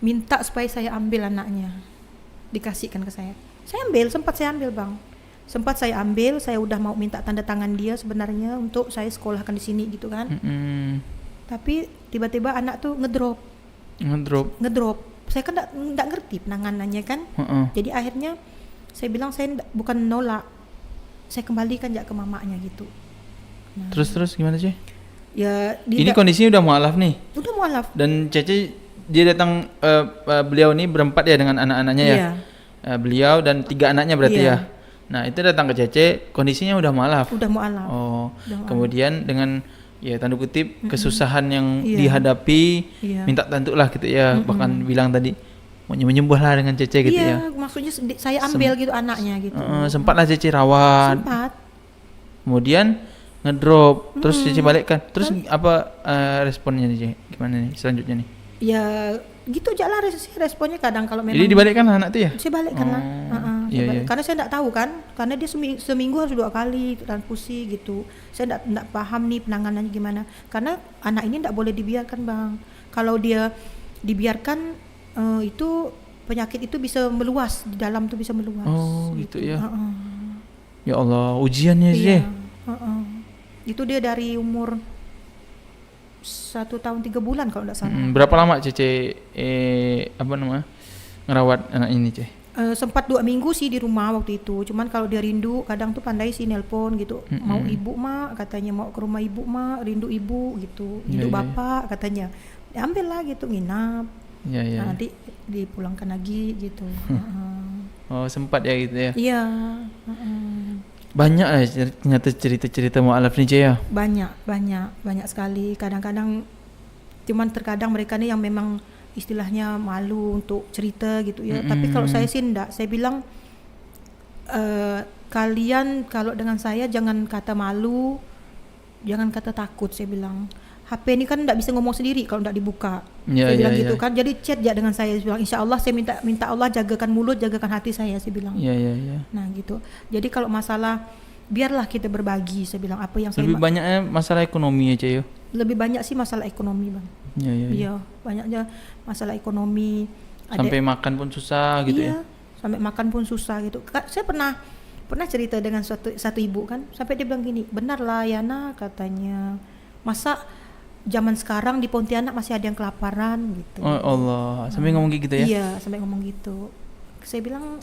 minta supaya saya ambil anaknya, dikasihkan ke saya. Sempat saya ambil bang. Sempat saya ambil, saya udah mau minta tanda tangan dia sebenarnya untuk saya sekolahkan di sini gitu kan. Tapi tiba-tiba anak tuh ngedrop. Saya kan nggak ngerti penanganannya kan. Jadi akhirnya saya bilang saya bukan nolak, saya kembalikan aja ke mamanya gitu. Nah, terus gimana sih? Ya, ini kondisinya udah mualaf nih. Udah mualaf. Dan Cece dia datang beliau ini berempat ya dengan anak-anaknya ya. Beliau dan 3 anaknya berarti ya. Nah itu datang ke Cece, kondisinya udah mualaf. Oh, kemudian dengan ya tanda kutip kesusahan yang dihadapi, minta tentu lah gitu ya. Bahkan bilang tadi mau menyembuh lah dengan Cece gitu ya. Iya, maksudnya saya ambil gitu anaknya gitu. Sempatlah Cece rawat. Kemudian ngedrop, terus Cece balikkan. Terus apa responnya nih Cece? Gimana nih selanjutnya nih? Ya gitu aja lah responnya kadang kalau memang. Jadi dibalikkan anak tuh ya? Saya balikkan lah. Karena saya enggak tahu kan, karena dia seminggu harus 2 kali transfusi gitu. Saya enggak paham nih penanganannya gimana. Karena anak ini enggak boleh dibiarkan bang. Kalau dia dibiarkan itu penyakit itu bisa meluas di dalam tuh, bisa meluas. Oh gitu ya. Ya Allah, ujiannya sih. Itu dia dari umur 1 tahun 3 bulan kalau enggak salah. Berapa lama Cece ngerawat anak ini Cece? Sempat 2 minggu sih di rumah waktu itu. Cuman kalau dia rindu kadang tuh pandai sih nelpon gitu. Mau ibu mak, katanya mau ke rumah ibu mak, rindu ibu gitu. Rindu bapak katanya. Ambil lah gitu, nginap. Nanti dipulangkan lagi gitu. Oh sempat ya gitu ya? Iya. Banyak ternyata cerita-cerita mualaf nih Cece ya? Banyak sekali. Kadang-kadang cuman terkadang mereka nih yang memang istilahnya malu untuk cerita gitu ya. Tapi kalau saya sih enggak. Saya bilang kalian kalau dengan saya jangan kata malu, jangan kata takut. Saya bilang HP ini kan enggak bisa ngomong sendiri kalau enggak dibuka. Saya bilang gitu kan. Jadi chat aja dengan saya bilang insyaallah saya minta Allah jagakan mulut, jagakan hati saya bilang. Nah gitu. Jadi kalau masalah biarlah kita berbagi, saya bilang apa yang saya lebih banyaknya masalah ekonomi aja ya. Lebih banyak sih masalah ekonomi bang. Iya, banyaknya masalah ekonomi. Sampai makan pun susah gitu ya. Sampai makan pun susah gitu. Saya pernah cerita dengan satu ibu kan, sampai dia bilang gini, benar lah Yana katanya, masa zaman sekarang di Pontianak masih ada yang kelaparan gitu. Oh Allah, sampai ngomong gitu ya? Iya, sampai ngomong gitu. Saya bilang,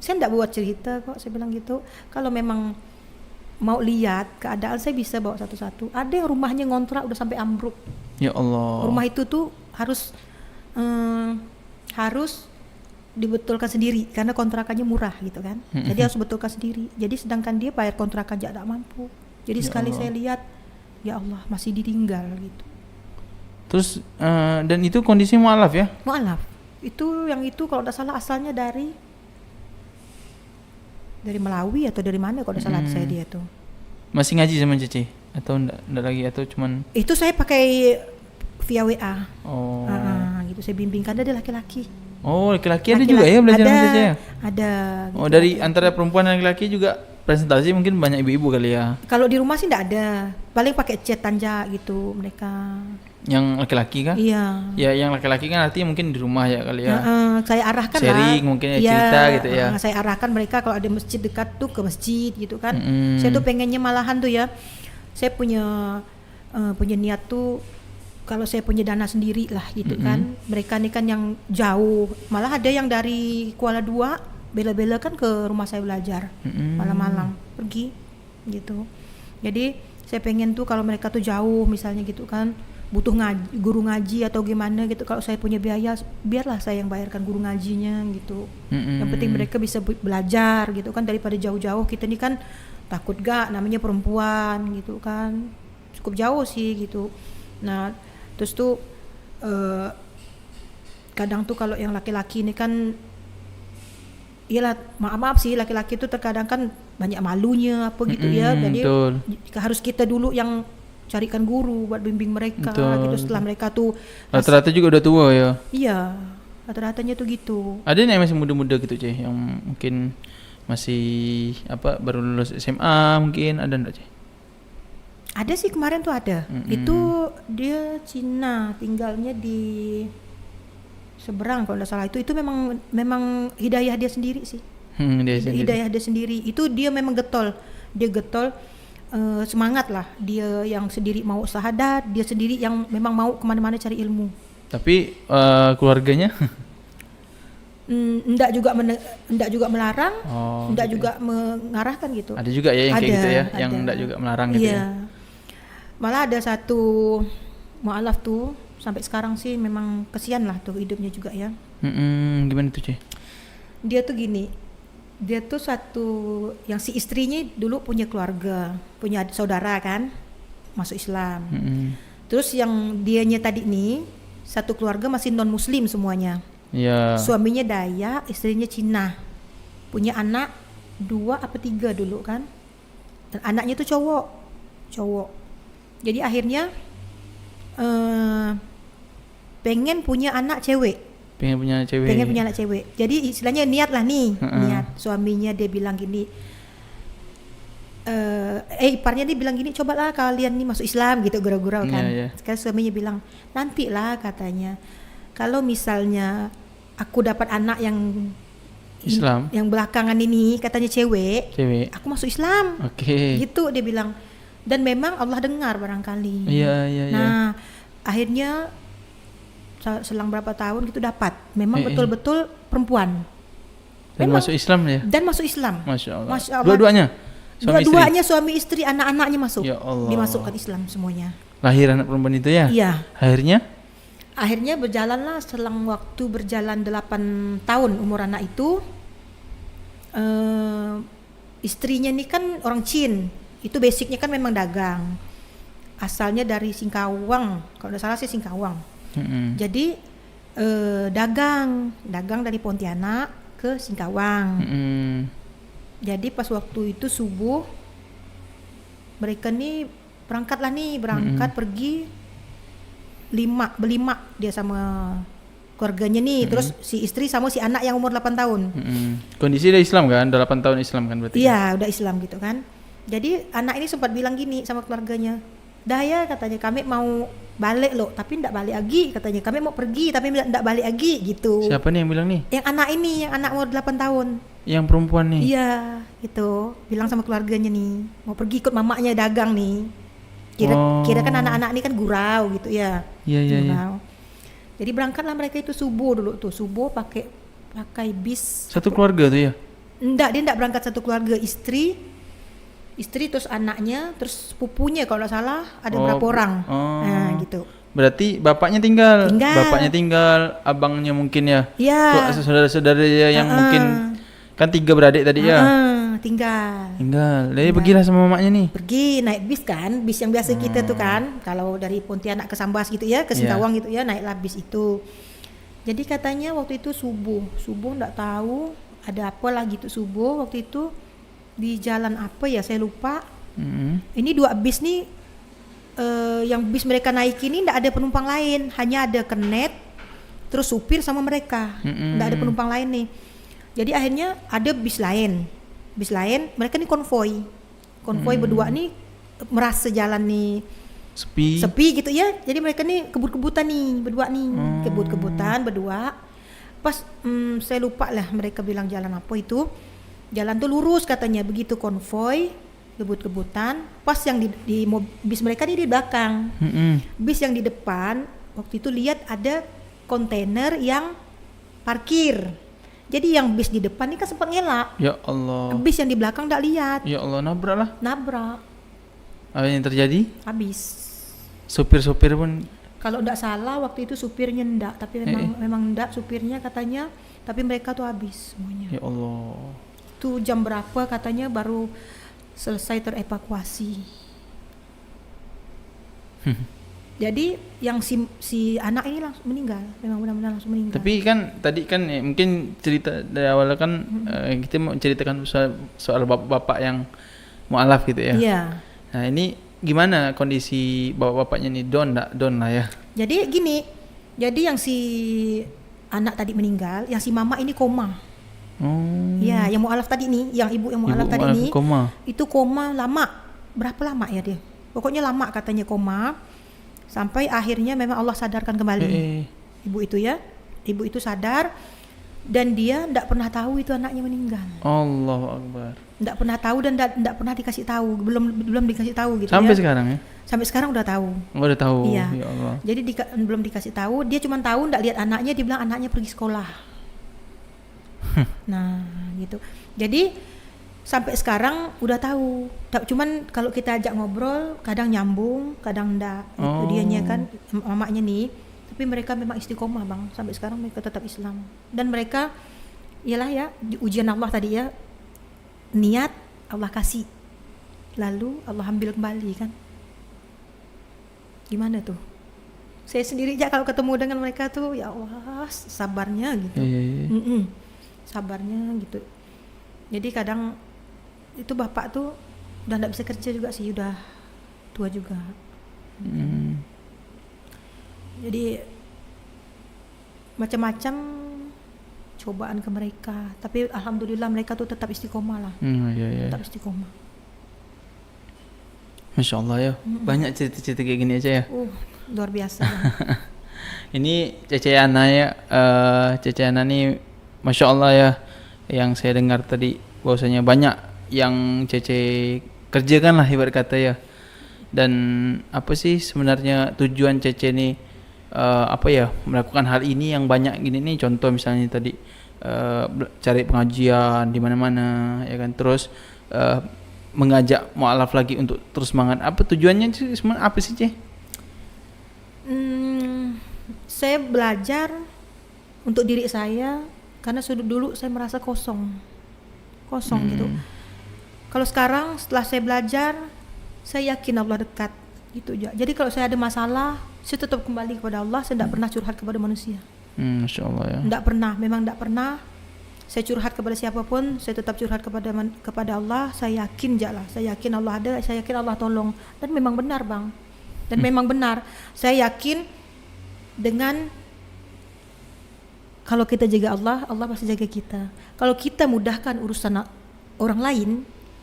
saya enggak buat cerita kok, saya bilang gitu. Kalau memang mau lihat keadaan saya bisa bawa satu-satu. Ada yang rumahnya ngontrak udah sampai ambruk. Ya Allah. Rumah itu tuh harus dibetulkan sendiri karena kontrakannya murah gitu kan. Jadi harus betulkan sendiri. Jadi sedangkan dia bayar kontrakan aja tidak mampu. Jadi sekali saya lihat, ya Allah masih ditinggal gitu. Terus dan itu kondisi mualaf ya? Mualaf. Itu kalau tidak salah asalnya dari Malawi atau dari mana kalau tidak salah saya dia tuh. Masih ngaji sama Cece atau enggak lagi atau cuman? Itu saya pakai via WA. Oh. Gitu saya bimbingkan, ada laki-laki. Oh, laki-laki ada juga ya belajar sama Cece ya? Ada. Gitu, oh, dari antara perempuan dan laki-laki juga presentasi mungkin banyak ibu-ibu kali ya? Kalau di rumah sih enggak ada. Paling pakai chat tanja gitu mereka. Yang laki-laki kan? Iya. Ya, yang laki-laki kan artinya mungkin di rumah ya kali ya. Saya arahkan sharing lah. Mungkin ya, cerita gitu ya. Saya arahkan mereka kalau ada masjid dekat tuh ke masjid gitu kan. Saya tuh pengennya malahan tuh ya. Saya punya niat tuh kalau saya punya dana sendiri lah gitu kan. Mereka nih kan yang jauh. Malah ada yang dari Kuala Dua bela-bela kan ke rumah saya belajar. Malam-malam pergi gitu. Jadi saya pengen tuh kalau mereka tuh jauh misalnya gitu kan, butuh guru ngaji atau gimana gitu, kalau saya punya biaya biarlah saya yang bayarkan guru ngajinya gitu. Yang penting mereka bisa belajar gitu kan, daripada jauh-jauh. Kita nih kan takut gak namanya perempuan gitu kan, cukup jauh sih gitu. Nah terus tuh kadang tuh kalau yang laki-laki ini kan iyalah, maaf sih laki-laki itu terkadang kan banyak malunya apa gitu ya. Jadi harus kita dulu yang carikan guru buat bimbing mereka gitu. Setelah mereka tuh rata-rata juga udah tua ya. Iya, rata-ratanya tuh gitu. Ada yang masih muda-muda gitu Ceh, yang mungkin masih baru lulus SMA mungkin, ada enggak Ceh? Ada sih, kemarin tuh ada. Itu dia Cina, tinggalnya di Seberang kalau tidak salah. Itu memang hidayah dia sendiri sih. Hidayah dia sendiri. Itu dia memang getol. Dia getol semangat lah. Dia yang sendiri mau syahadat, dia sendiri yang memang mau kemana-mana cari ilmu. Tapi keluarganya? Enggak juga melarang, enggak juga mengarahkan gitu. Ada juga ya yang kayak gitu ya, yang enggak juga melarang gitu ya. Malah ada satu mu'alaf tuh sampai sekarang sih memang kesian lah tuh hidupnya juga ya. Gimana tuh, Cih? Dia tuh gini, dia tuh satu yang si istrinya dulu punya keluarga, punya saudara kan, masuk Islam. Terus yang dianya tadi nih satu keluarga masih non muslim semuanya. Suaminya Dayak, istrinya Cina, punya anak 2 apa 3 dulu kan, dan anaknya tuh cowok. Jadi akhirnya pengen punya anak cewek. Jadi istilahnya niat lah nih, niat. Suaminya dia bilang gini, iparnya dia bilang gini, cobalah kalian nih masuk Islam gitu, gurau-gurau kan. Sekarang suaminya bilang, nantilah katanya, kalau misalnya aku dapat anak yang Islam, yang belakangan ini katanya cewek, aku masuk Islam. Gitu dia bilang. Dan memang Allah dengar barangkali. Nah, akhirnya selang berapa tahun gitu dapat. Memang betul-betul perempuan. Dan masuk Islam ya? Dan masuk Islam. Masya Allah. Dua-duanya? Dua-duanya suami istri, anak-anaknya masuk. Ya Allah. Dimasukkan Islam semuanya. Lahir anak perempuan itu ya? Iya. Akhirnya berjalanlah selang waktu berjalan 8 tahun umur anak itu. Istrinya ini kan orang Cina. Itu basicnya kan memang dagang. Asalnya dari Singkawang, kalau tidak salah sih Singkawang. Jadi dagang dari Pontianak ke Singkawang. Jadi pas waktu itu subuh mereka nih berangkat pergi berlima dia sama keluarganya nih. Terus si istri sama si anak yang umur 8 tahun. Kondisi udah Islam kan? 8 tahun Islam kan berarti? Iya, udah Islam gitu kan. Jadi anak ini sempat bilang gini sama keluarganya, Daya katanya, kami mau balik loh, tapi enggak balik lagi katanya. Kami mau pergi tapi enggak balik lagi gitu. Siapa nih yang bilang nih? Yang anak ini, yang anak umur 8 tahun. Yang perempuan nih? Iya, gitu. Bilang sama keluarganya nih, mau pergi ikut mamanya dagang nih. Kira kan anak-anak ini kan gurau gitu ya. Iya. Jadi berangkatlah mereka itu subuh dulu tuh. Subuh pakai bis. Satu keluarga tuh ya? Dia enggak berangkat satu keluarga, istri terus anaknya terus sepupunya kalau nggak salah ada berapa orang. Nah gitu. Berarti bapaknya tinggal, abangnya mungkin ya. Iya. Saudara-saudara yang mungkin kan 3 beradik tadi ya. Tinggal. Jadi pergilah sama mamanya nih. Pergi naik bis kan, bis yang biasa kita tuh kan. Kalau dari Pontianak ke Sambas gitu ya, ke Singkawang gitu ya, naiklah bis itu. Jadi katanya waktu itu subuh nggak tahu ada apa lah gitu subuh waktu itu. Di jalan apa ya saya lupa. Ini 2 bis nih yang bis mereka naik ini tidak ada penumpang lain, hanya ada kernet terus supir sama mereka, tidak ada penumpang lain nih. Jadi akhirnya ada bis lain mereka nih konvoy berdua nih, merasa jalan nih sepi gitu ya. Jadi mereka nih kebut-kebutan nih berdua nih, kebut-kebutan berdua. Pas saya lupa lah mereka bilang jalan apa itu. Jalan tuh lurus katanya, begitu konvoy kebut-kebutan. Pas yang di bis mereka di belakang. Bis yang di depan waktu itu lihat ada kontainer yang parkir. Jadi yang bis di depan ini kan sempat ngelak. Ya Allah. Bis yang di belakang enggak lihat. Ya Allah, nabrak. Apa yang terjadi? Habis. Supir-supir pun kalau enggak salah waktu itu supirnya enggak, tapi memang enggak supirnya katanya, tapi mereka tuh habis semuanya. Ya Allah. Itu jam berapa katanya baru selesai terevakuasi. Jadi yang si anak ini langsung meninggal, memang benar-benar langsung meninggal. Tapi kan tadi kan mungkin cerita dari awal kan kita mau ceritakan soal bapak-bapak yang mu'alaf gitu ya. Iya. Nah ini gimana kondisi bapak-bapaknya nih, don lah ya. Jadi gini, yang si anak tadi meninggal, yang si mama ini koma. Ya, yang mu'alaf tadi nih, yang ibu yang mu'alaf tadi nih, itu koma lama. Berapa lama ya dia? Pokoknya lama katanya koma. Sampai akhirnya memang Allah sadarkan kembali ibu itu ya. ibu itu sadar dan dia tidak pernah tahu itu anaknya meninggal. Allahu Akbar. Tidak pernah tahu dan tidak pernah dikasih tahu, belum dikasih tahu gitu. Sampai sekarang ya? Sampai sekarang udah tahu. Udah tahu. Iya. Ya Allah. Jadi belum dikasih tahu, dia cuma tahu tidak lihat anaknya, dia bilang anaknya pergi sekolah. Nah, gitu. Jadi sampai sekarang udah tahu. Cuman kalau kita ajak ngobrol, kadang nyambung, kadang enggak. Itu dianya kan, mamanya nih. Tapi mereka memang istiqomah bang. Sampai sekarang mereka tetap Islam. Dan mereka, ialah ya, ujian Allah tadi ya. Niat Allah kasih. Lalu Allah ambil kembali kan. Gimana tuh? Saya sendiri aja kalau ketemu dengan mereka tuh, ya Allah, sabarnya gitu. Sabarnya gitu. Jadi kadang itu bapak tuh udah nggak bisa kerja juga sih, udah tua juga. Jadi macam-macam cobaan ke mereka, tapi alhamdulillah mereka tuh tetap istiqomah lah. Tetap istiqomah. Masya Allah ya, banyak cerita-cerita kayak gini aja ya. Luar biasa. Ini Cece Ana ya, Cece Ana nih Masya Allah ya, yang saya dengar tadi bahwasanya banyak yang Cece kerjakan lah ibarat kata ya. Dan apa sih sebenarnya tujuan Cece nih melakukan hal ini yang banyak gini nih, contoh misalnya tadi cari pengajian di mana-mana ya kan, terus mengajak mualaf lagi untuk terus semangat. Apa tujuannya sih sebenarnya, apa sih Ceh? Saya belajar untuk diri saya karena dulu saya merasa kosong gitu. Kalau sekarang setelah saya belajar, saya yakin Allah dekat gitu aja. Jadi kalau saya ada masalah, saya tetap kembali kepada Allah. Saya tidak pernah curhat kepada manusia. Masya Allah ya. Tidak pernah. Saya curhat kepada siapapun, saya tetap curhat kepada Allah. Saya yakin je lah. Saya yakin Allah ada, saya yakin Allah tolong. Dan memang benar bang. Dan memang benar. Saya yakin dengan kalau kita jaga Allah, Allah pasti jaga kita. Kalau kita mudahkan urusan orang lain,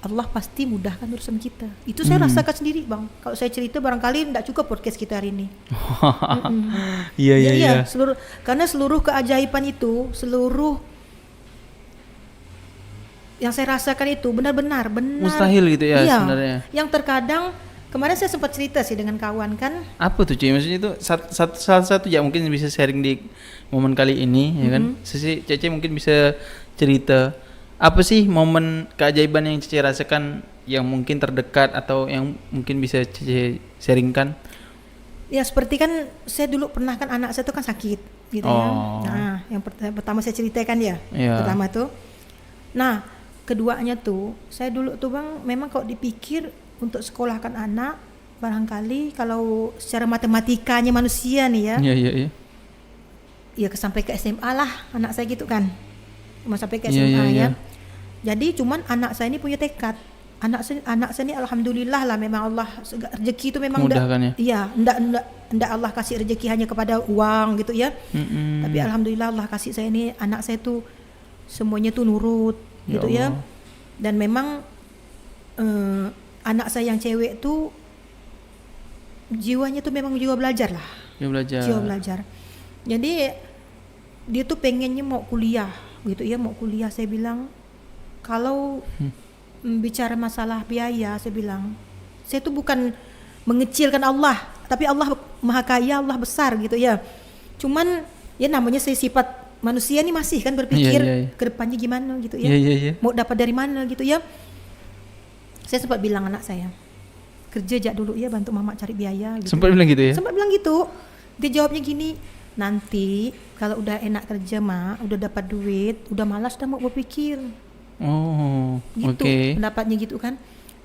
Allah pasti mudahkan urusan kita. Itu saya rasakan sendiri bang. Kalau saya cerita barangkali tidak cukup podcast kita hari ini. Iya. Karena seluruh keajaiban itu, seluruh yang saya rasakan itu benar-benar mustahil gitu ya sebenarnya. Yang terkadang kemarin saya sempat cerita sih dengan kawan kan. Apa tuh cuy? Maksudnya itu salah satu ya mungkin bisa sharing di momen kali ini ya kan. Sisi Cece mungkin bisa cerita apa sih momen keajaiban yang Cece rasakan yang mungkin terdekat atau yang mungkin bisa Cece sharingkan? Ya seperti kan saya dulu pernah kan anak saya tuh kan sakit gitu ya. Nah, yang pertama saya ceritakan ya. Pertama tuh. Nah, keduanya tuh saya dulu tuh bang memang kalau dipikir untuk sekolahkan anak barangkali kalau secara matematikanya manusia nih ya. Iya. Ya sampai ke SMA lah anak saya gitu kan. Cuma sampai ke SMA ya. Jadi cuman anak saya ini punya tekad. Anak saya ini alhamdulillah lah memang Allah rezeki itu memang enggak Allah kasih rezeki hanya kepada uang gitu ya. Tapi alhamdulillah Allah kasih saya ini anak saya tuh semuanya tuh nurut gitu ya. Dan memang anak saya yang cewek tuh jiwanya tuh memang jiwa belajar lah. Jiwa belajar. Jadi dia tuh pengennya mau kuliah gitu ya, mau kuliah. Saya bilang kalau bicara masalah biaya, saya bilang saya tuh bukan mengecilkan Allah, tapi Allah Maha Kaya, Allah besar gitu ya. Cuman ya namanya saya sifat manusia nih masih kan berpikir ke depannya gimana gitu ya. Mau dapat dari mana gitu ya. Saya sempat bilang anak saya, kerja aja dulu ya, bantu mama cari biaya gitu. Sempat bilang gitu ya? Sempat bilang gitu. Dia jawabnya gini, nanti kalau udah enak kerja mak, udah dapat duit, udah malas udah mau berpikir. Gitu pendapatnya gitu kan.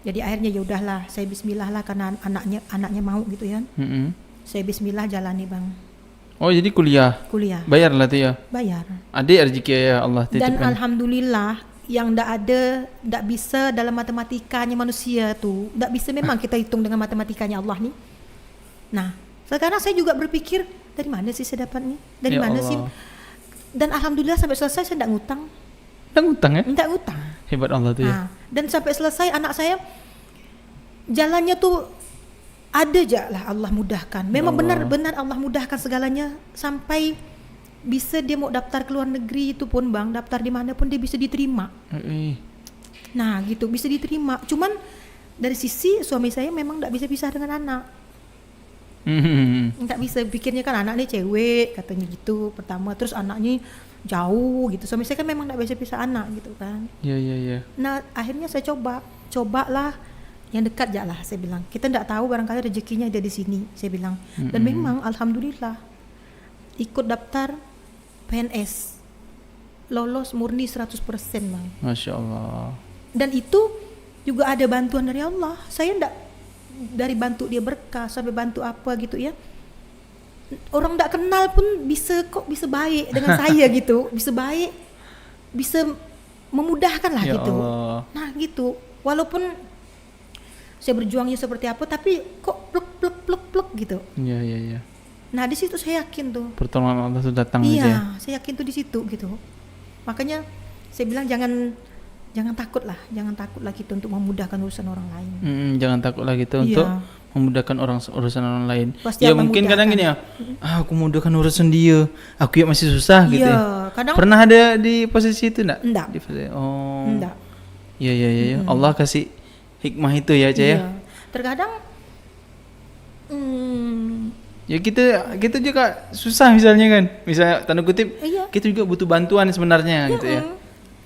Jadi akhirnya ya udahlah, saya bismillah lah karena anaknya mau gitu ya. Saya bismillah jalani bang. Oh jadi kuliah? Bayar lah tuh ya? Bayar. Adik rezeki ya Allah titipkan. Dan alhamdulillah yang ndak bisa dalam matematikanya manusia tuh, ndak bisa memang kita hitung dengan matematikanya Allah nih. Nah sekarang saya juga berpikir dari mana sih saya dapat nih? Dari ya mana Allah. Sih? Dan alhamdulillah sampai selesai saya ndak ngutang. Ndak ngutang ya? Ndak ngutang. Hebat Allah tuh ya. Dan sampai selesai anak saya jalannya tuh ada aja lah Allah mudahkan. Memang benar-benar Allah mudahkan segalanya sampai bisa dia mau daftar ke luar negeri itu pun bang, daftar di mana pun dia bisa diterima. Nah gitu, bisa diterima. Cuman dari sisi suami saya memang tidak bisa pisah dengan anak. Nggak bisa, pikirnya kan anaknya cewek katanya gitu pertama, terus anaknya jauh gitu. Suami saya kan memang nggak bisa pisah anak gitu kan. Iya. Nah akhirnya saya cobalah yang dekat aja lah, saya bilang. Kita nggak tahu barangkali rezekinya ada di sini, saya bilang. Dan memang alhamdulillah ikut daftar PNS, lolos murni 100% bang. Masya Allah. Dan itu juga ada bantuan dari Allah. Saya ndak dari bantu dia berkah sampai bantu apa gitu ya. Orang ndak kenal pun bisa baik dengan saya gitu, bisa baik, bisa memudahkan lah ya gitu. Allah. Nah gitu, walaupun saya berjuangnya seperti apa, tapi kok plek gitu. Iya. Nah di situ saya yakin tuh pertolongan Allah sudah datang aja. Iya, saya yakin tuh di situ gitu. Makanya saya bilang jangan takut lah gitu untuk memudahkan urusan orang lain. Jangan takut lah gitu untuk memudahkan urusan orang lain. Pasti ya mungkin kadang gini ya, aku mudahkan urusan dia, aku ya masih susah gitu ya. Kadang pernah ada di posisi itu enggak? Enggak. Enggak. Iya. Allah kasih hikmah itu ya, Cah ya. Terkadang ya kita juga susah misalnya kan, misalnya tanda kutip kita juga butuh bantuan sebenarnya gitu ya.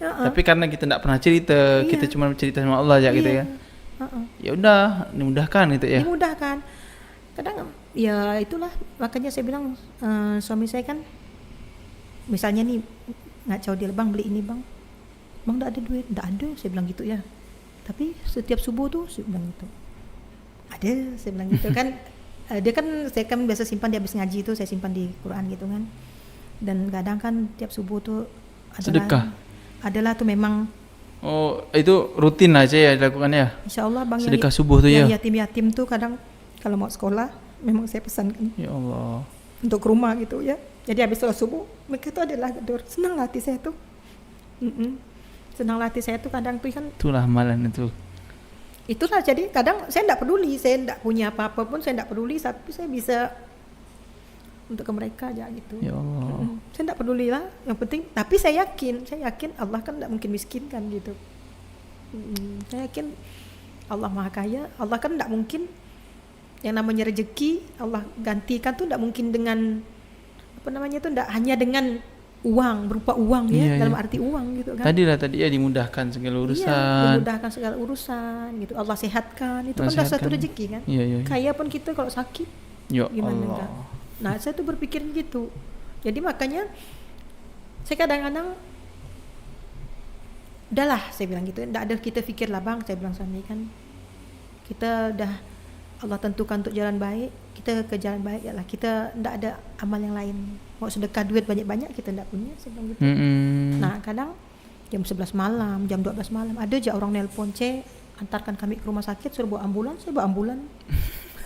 Tapi karena kita tidak pernah cerita, kita cuma cerita sama Allah aja gitu ya. Ya udah dimudahkan gitu ya. Dimudahkan. Kadang ya itulah, makanya saya bilang suami saya kan misalnya nih ngacau dia, bang beli ini bang tidak ada duit, tidak ada, saya bilang gitu ya. Tapi setiap subuh tuh saya bilang gitu, ada, saya bilang gitu kan. Dia kan, saya kan biasa simpan, dia habis ngaji itu saya simpan di Quran gitu kan. Dan kadang kan tiap subuh tuh adalah tuh memang. Oh itu rutin aja ya dilakukan ya? Insya Allah bang. Sedekah subuh tuh ya? Yang yatim tuh kadang kalau mau sekolah memang saya pesankan. Ya Allah. Untuk ke rumah gitu ya. Jadi habis sholat subuh mereka tuh adalah gedor. Senang hati saya tuh. Senang hati saya tuh kadang tuh kan. Itulah amalan itu. Itulah, jadi kadang saya tidak peduli, saya tidak punya apa-apa pun saya tidak peduli, tapi saya bisa untuk ke mereka aja gitu. Ya Allah. Saya tidak peduli lah, yang penting. Tapi saya yakin Allah kan tidak mungkin miskin kan gitu. Saya yakin Allah maha kaya, Allah kan tidak mungkin yang namanya rezeki Allah gantikan tuh tidak mungkin dengan apa namanya tuh, tidak hanya dengan uang, berupa uang ya, dalam arti uang gitu kan. Tadi ya dimudahkan segala urusan. Iya, dimudahkan segala urusan gitu. Allah sehatkan, itu kan sudah satu rezeki kan. Iya. Kaya pun kita kalau sakit, gimana enggak? Nah, saya tuh berpikir gitu. Jadi makanya saya kadang-kadang udahlah, saya bilang gitu. Enggak ada kita pikir lah bang, saya bilang suami kan. Kita udah Allah tentukan untuk jalan baik, kita ke jalan baik ya lah. Kita enggak ada amal yang lain. Mau sedekah duit banyak-banyak kita enggak punya, saya bilang gitu. Nah, kadang jam 11 malam, jam 12 malam ada aja orang nelpon, antarkan kami ke rumah sakit, suruh bawa ambulan, saya bawa ambulan.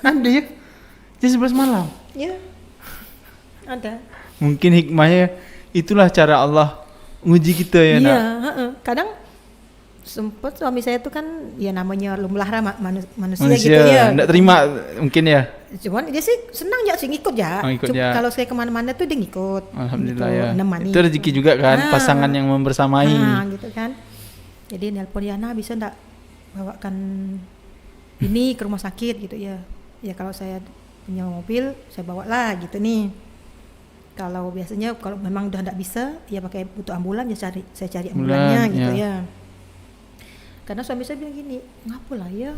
Ada ya? Jam 11 malam? Ya. Ada. Mungkin hikmahnya itulah cara Allah nguji kita ya. Iya, kadang sempet suami saya tuh kan ya namanya lumrah manusia gitu ya. Nggak terima mungkin ya. Cuman dia sih senang ya sih ngikut ya. Kalau saya kemana-mana tuh dia ngikut. Alhamdulillah gitu, ya. Nemani. Itu rezeki juga kan, pasangan yang membersamai. Gitu kan. Jadi nelpon Yana bisa nggak bawakan ini ke rumah sakit gitu ya. Ya kalau saya punya mobil saya bawa lah gitu nih. Kalau biasanya kalau memang udah nggak bisa ya pakai butuh ambulan ya saya cari ambulannya gitu ya. Karena suami saya bilang gini, ngapalah ya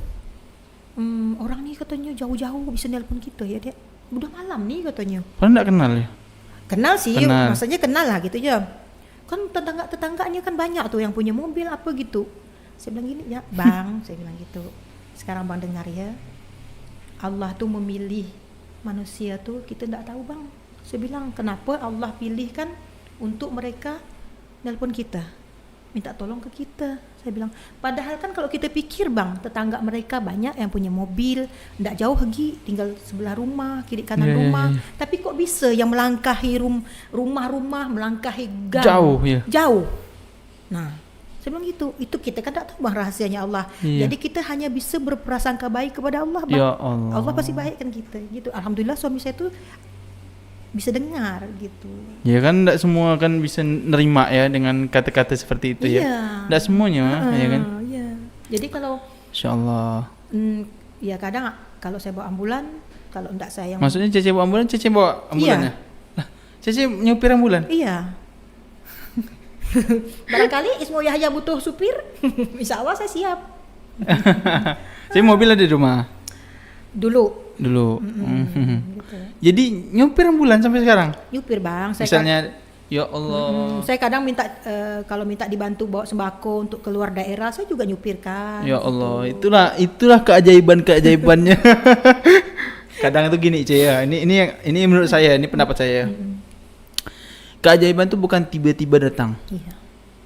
orang nih katanya jauh-jauh bisa nelpon kita ya, dia udah malam nih katanya. Padahal nggak kenal ya? Kenal sih, maksudnya kenal lah gitu ya. Kan tetangganya kan banyak tuh yang punya mobil apa gitu. Saya bilang gini ya, bang, saya bilang gitu. Sekarang bang dengar ya, Allah tuh memilih manusia tuh kita nggak tahu bang. Saya bilang kenapa Allah pilih kan untuk mereka nelpon kita, minta tolong ke kita. Saya bilang padahal kan kalau kita pikir bang, tetangga mereka banyak yang punya mobil, nggak jauh lagi, tinggal sebelah rumah, kiri kanan rumah. Tapi kok bisa yang melangkahi rumah-rumah, melangkahi gang jauh. Nah, saya bilang gitu, itu kita kan nggak tahu bang rahasianya Allah. Jadi kita hanya bisa berprasangka baik kepada Allah bang. Ya Allah. Allah pasti baik kan kita gitu. Alhamdulillah suami saya tuh bisa dengar gitu. Ya kan enggak semua kan bisa nerima ya dengan kata-kata seperti itu ya. Enggak semuanya ya kan. Iya. Jadi kalau insyaallah ya kadang kalau saya bawa ambulan, kalau enggak saya yang maksudnya Cece bawa ambulan, Cece bawa ambulannya? Lah, Cece nyupir ambulan? Iya. Barangkali Ismo Yahya butuh supir, insya Allah saya siap. Saya mobil ada di rumah. Dulu. Gitu. Jadi nyupir ambulan sampai sekarang? Nyupir bang. Misalnya, ya Allah. Saya kadang minta kalau minta dibantu bawa sembako untuk keluar daerah, saya juga nyupirkan. Ya Allah, gitu. itulah keajaibannya. Kadang itu gini, Cie ya. Ini menurut saya, ini pendapat saya. Keajaiban itu bukan tiba-tiba datang. Iya.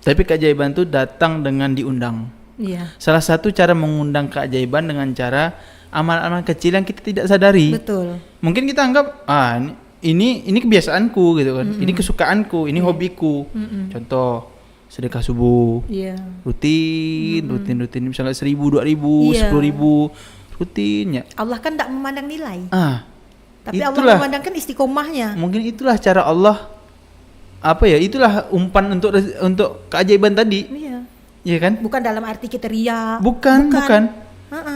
Tapi keajaiban itu datang dengan diundang. Iya. Salah satu cara mengundang keajaiban dengan cara amal-amal kecil yang kita tidak sadari. Betul. Mungkin kita anggap ini kebiasaanku gitu kan. Ini kesukaanku, ini hobiku. Contoh sedekah subuh. Iya. Rutin misalnya 1.000, 2.000, 10.000 rutin ya. Allah kan tidak memandang nilai. Tapi itulah, Allah memandangkan istiqomahnya. Mungkin itulah cara Allah. Itulah umpan untuk keajaiban tadi. Iya. Iya kan? Bukan dalam arti kita ria. Bukan.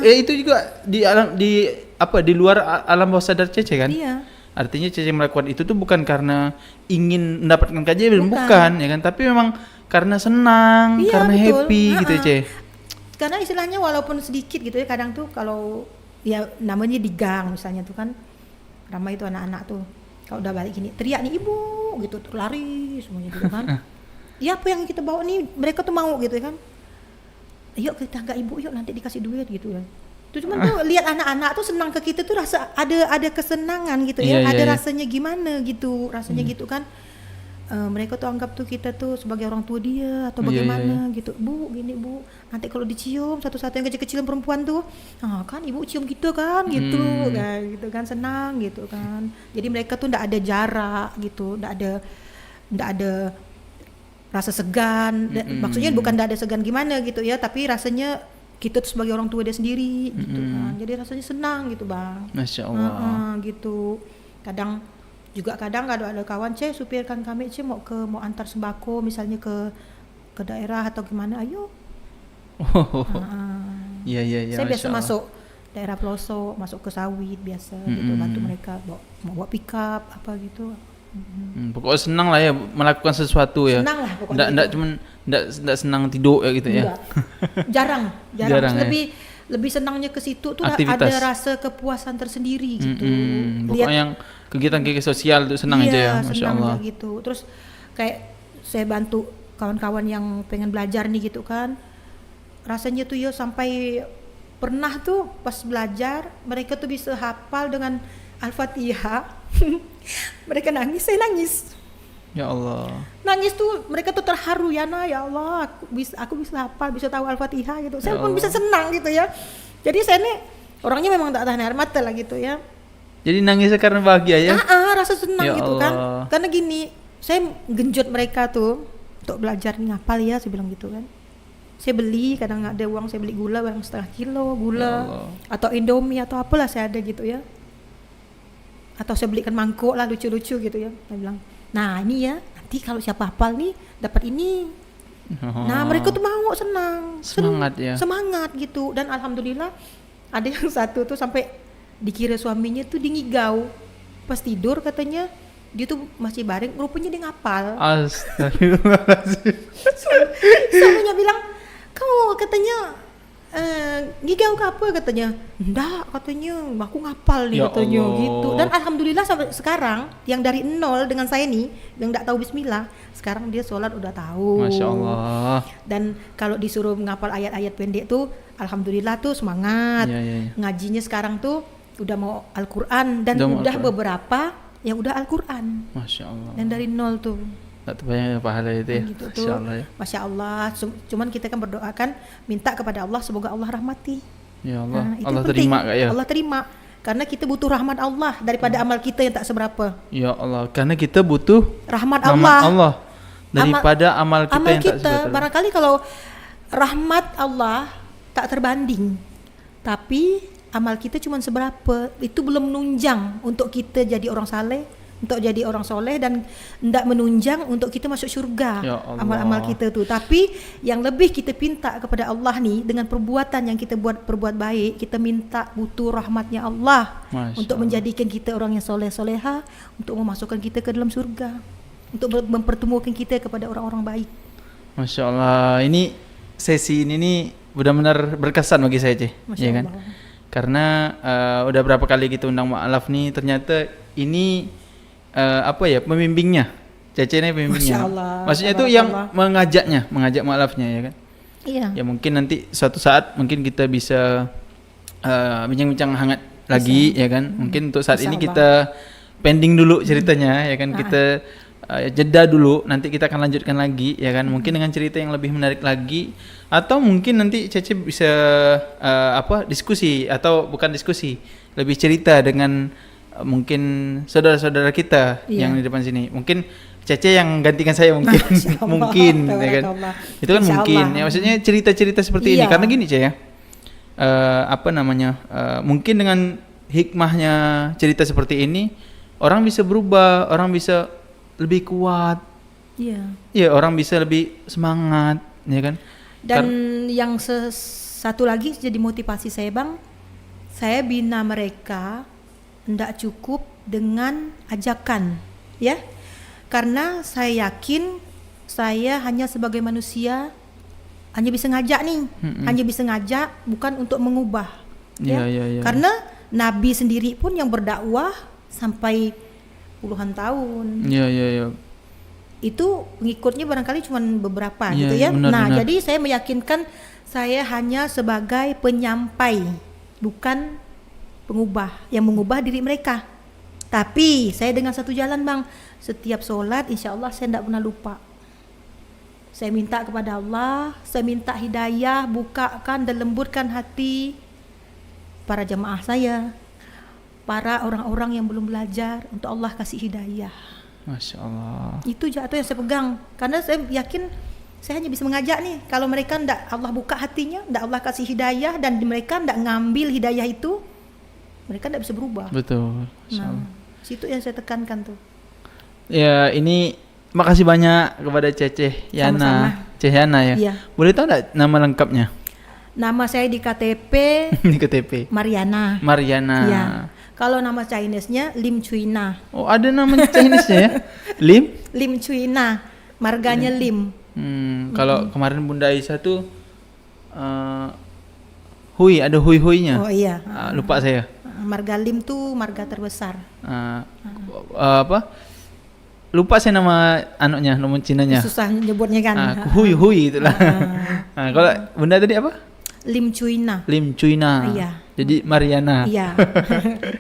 Itu juga di luar alam bawah sadar Cece kan? Iya. Artinya Cece melakukan itu tuh bukan karena ingin mendapatkan keajaiban, bukan ya kan? Tapi memang karena senang, iya, karena betul. happy gitu Ce. Karena istilahnya walaupun sedikit gitu ya, kadang tuh kalau ya namanya di gang misalnya tuh kan ramai itu anak-anak tuh. Kalau udah balik gini, teriak nih ibu gitu, tuh lari semuanya gitu kan. Ya apa yang kita bawa nih, mereka tuh mau gitu kan. Yuk kita nggak ibu, yuk nanti dikasih duit gitu kan. Itu cuman tuh lihat anak-anak tuh senang ke kita tuh rasa ada kesenangan gitu ya, ada rasanya gimana gitu, rasanya gitu kan. Mereka tuh anggap tuh kita tuh sebagai orang tua dia atau bagaimana gitu. Bu, gini Bu, nanti kalau dicium satu-satu yang kecil-kecilan perempuan tuh, kan ibu cium gitu kan, gitu kan senang gitu kan. Jadi mereka tuh ndak ada jarak gitu, ndak ada rasa segan. Maksudnya bukan ndak ada segan gimana gitu ya, tapi rasanya kita tuh sebagai orang tua dia sendiri gitu kan. Jadi rasanya senang gitu bang. Masya Allah. Gitu. Kadang ada kawan supirkan kami mau antar sembako misalnya ke daerah atau gimana, ayo. Iya. Saya biasa masuk daerah pelosok, masuk ke sawit biasa gitu, bantu mereka bawa pick up apa gitu. Pokoknya senang lah ya melakukan sesuatu ya. Senang lah pokoknya. Enggak cuman enggak senang tidur ya gitu ya. Jarang. Ya. Lebih senangnya ke situ tuh aktivitas. Ada rasa kepuasan tersendiri gitu. Pokoknya yang kegiatan sosial itu senang aja ya, Masya Allah. Gitu. Terus kayak saya bantu kawan-kawan yang pengen belajar nih gitu kan. Rasanya tuh ya sampai pernah tuh pas belajar mereka tuh bisa hafal dengan Al-Fatihah. Mereka nangis, saya nangis. Ya Allah. Nangis tuh mereka tuh terharu ya Allah, aku bisa hafal, bisa tahu Al-Fatihah gitu. Saya pun bisa senang gitu ya. Jadi saya nih orangnya memang tak tahan air mata lah gitu ya. Jadi nangisnya karena bahagia ya? Rasa senang ya gitu Allah. Kan. Karena gini, saya genjot mereka tuh untuk belajar nih ngapal ya, saya bilang gitu kan. Saya beli, kadang ada uang saya beli gula barang 1/2 kilo gula atau Indomie atau apalah saya ada gitu ya. Atau saya belikan mangkok lah lucu-lucu gitu ya. Saya bilang, nah ini ya, nanti kalau siapa hafal nih dapat ini. Nah mereka tuh mau semangat gitu. Dan alhamdulillah ada yang satu tuh sampai dikira suaminya tuh ngigau pas tidur, katanya dia tuh masih baring, rupanya dia ngapal. Astagfirullahaladzim. Suaminya bilang, kamu katanya ngigau ke apa katanya? Enggak, katanya aku ngapal nih, katanya gitu. Dan alhamdulillah sampai sekarang yang dari nol dengan saya nih yang enggak tahu bismillah, sekarang dia sholat udah tahu. Masya Allah. Dan kalau disuruh ngapal ayat-ayat pendek tuh alhamdulillah tuh semangat. Ngajinya sekarang tuh udah mau Al-Quran dan udah beberapa yang udah Al-Quran. Masya Allah. Dan dari nol tuh. Tak terbayang pahala itu ya. Gitu Masya Allah ya. Masya Allah. Cuman kita kan berdoakan, minta kepada Allah semoga Allah rahmati. Ya Allah. Nah, Allah terima gak ya? Allah terima. Karena kita butuh rahmat Allah daripada amal kita yang tak seberapa. Ya Allah. Karena kita butuh rahmat Allah. Daripada amal kita yang tak seberapa. Barangkali kalau rahmat Allah tak terbanding, tapi amal kita cuma seberapa, itu belum menunjang untuk kita jadi orang saleh untuk jadi orang soleh dan tidak menunjang untuk kita masuk syurga amal-amal kita tuh. Tapi yang lebih kita minta kepada Allah nih, dengan perbuatan yang kita perbuat baik, kita minta butuh rahmatnya Allah untuk menjadikan kita orang yang soleh-soleha, untuk memasukkan kita ke dalam surga, untuk mempertemukan kita kepada orang-orang baik. Masya Allah, ini sesi ini nih benar-benar berkesan bagi saya, Ceh. Ya kan? Karena udah berapa kali kita undang Ma'alaf nih, ternyata ini pembimbingnya, Cece ini pembimbingnya. Maksudnya itu yang mengajak Ma'alafnya, ya kan? Iya. Ya mungkin nanti suatu saat mungkin kita bisa bincang-bincang hangat lagi, ya kan? Mungkin untuk saat ini kita pending dulu ceritanya, ya kan? Kita jeda dulu, nanti kita akan lanjutkan lagi, ya kan? Mungkin dengan cerita yang lebih menarik lagi, atau mungkin nanti Cece bisa diskusi, atau bukan diskusi, lebih cerita dengan mungkin saudara-saudara kita yang di depan sini. Mungkin Cece yang gantikan saya mungkin. Mungkin, ya kan? Itu kan mungkin. Ya, maksudnya cerita-cerita seperti ini. Karena gini, Cece ya. Mungkin dengan hikmahnya cerita seperti ini, orang bisa berubah, orang bisa lebih kuat. Iya, orang bisa lebih semangat, ya kan? Dan yang satu lagi jadi motivasi saya, Bang. Saya bina mereka tidak cukup dengan ajakan, ya, karena saya yakin saya hanya sebagai manusia hanya bisa ngajak nih, hanya bisa ngajak, bukan untuk mengubah, ya. Karena Nabi sendiri pun yang berdakwah sampai puluhan tahun, itu pengikutnya barangkali cuma beberapa, gitu ya. Benar. Jadi saya meyakinkan saya hanya sebagai penyampai, bukan pengubah, yang mengubah diri mereka. Tapi saya dengan satu jalan, Bang. Setiap sholat insya Allah saya tidak pernah lupa. Saya minta kepada Allah, saya minta hidayah, bukakan dan lembutkan hati para jamaah saya, para orang-orang yang belum belajar, untuk Allah kasih hidayah. Masya Allah. Itu yang saya pegang, karena saya yakin saya hanya bisa mengajak nih. Kalau mereka tidak Allah buka hatinya, tidak Allah kasih hidayah, dan mereka tidak ngambil hidayah itu, mereka tidak bisa berubah. Betul. Nah, situ yang saya tekankan tuh. Ya, ini makasih banyak kepada Cece Yana. Sama-sama. Cece Yana ya. Iya. Boleh tahu enggak nama lengkapnya? Nama saya di KTP di KTP Mariana. Iya. Kalau nama Chinese-nya Lim Chuina. Oh, ada nama Chinese-nya ya? Lim Chuina. Marganya Lim. Kalau kemarin Bunda Aisyah tuh Hui, ada Hui-Huinya. Oh iya. Lupa saya. Marga Lim tuh marga terbesar. Lupa saya nama nama Cinanya. Susah nyebutnya kan. Hui itulah. Kalau Bunda tadi apa? Lim Chuina. Iya. Jadi Mariana. Iya.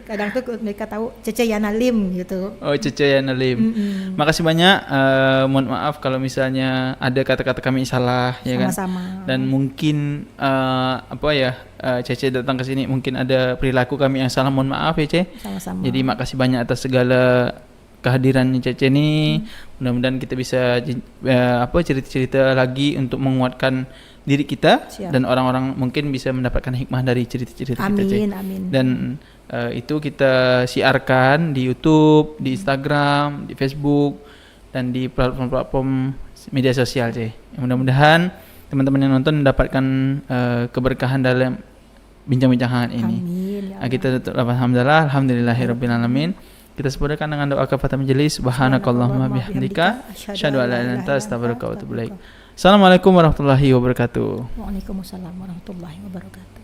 Kadang tuh mereka tahu Cece Yana Lim gitu. Oh, Cece Yana Lim. Makasih banyak. Mohon maaf kalau misalnya ada kata-kata kami salah, ya kan. Sama-sama. Dan mungkin Cece datang ke sini mungkin ada perilaku kami yang salah. Mohon maaf ya, Ce. Sama-sama. Jadi makasih banyak atas segala kehadiran Cece ini. Mudah-mudahan kita bisa cerita-cerita lagi untuk menguatkan diri kita. Siap. Dan orang-orang mungkin bisa mendapatkan hikmah dari cerita-cerita kita, Ce. Amin. Dan itu kita siarkan di YouTube, di Instagram, di Facebook, dan di platform-platform media sosial, Ce. Mudah-mudahan teman-teman yang nonton mendapatkan keberkahan dalam bincang-bincang hangat ini. Amin. Kita tutup alhamdulillahirabbil alamin. Kita sempurnakan dengan doa kafatul majelis. Subhanakallahumma bihamdika asyhadu an la ilaha illa anta astaghfiruka wa atubu ilaik. Assalamualaikum warahmatullahi wabarakatuh. Waalaikumsalam warahmatullahi wabarakatuh.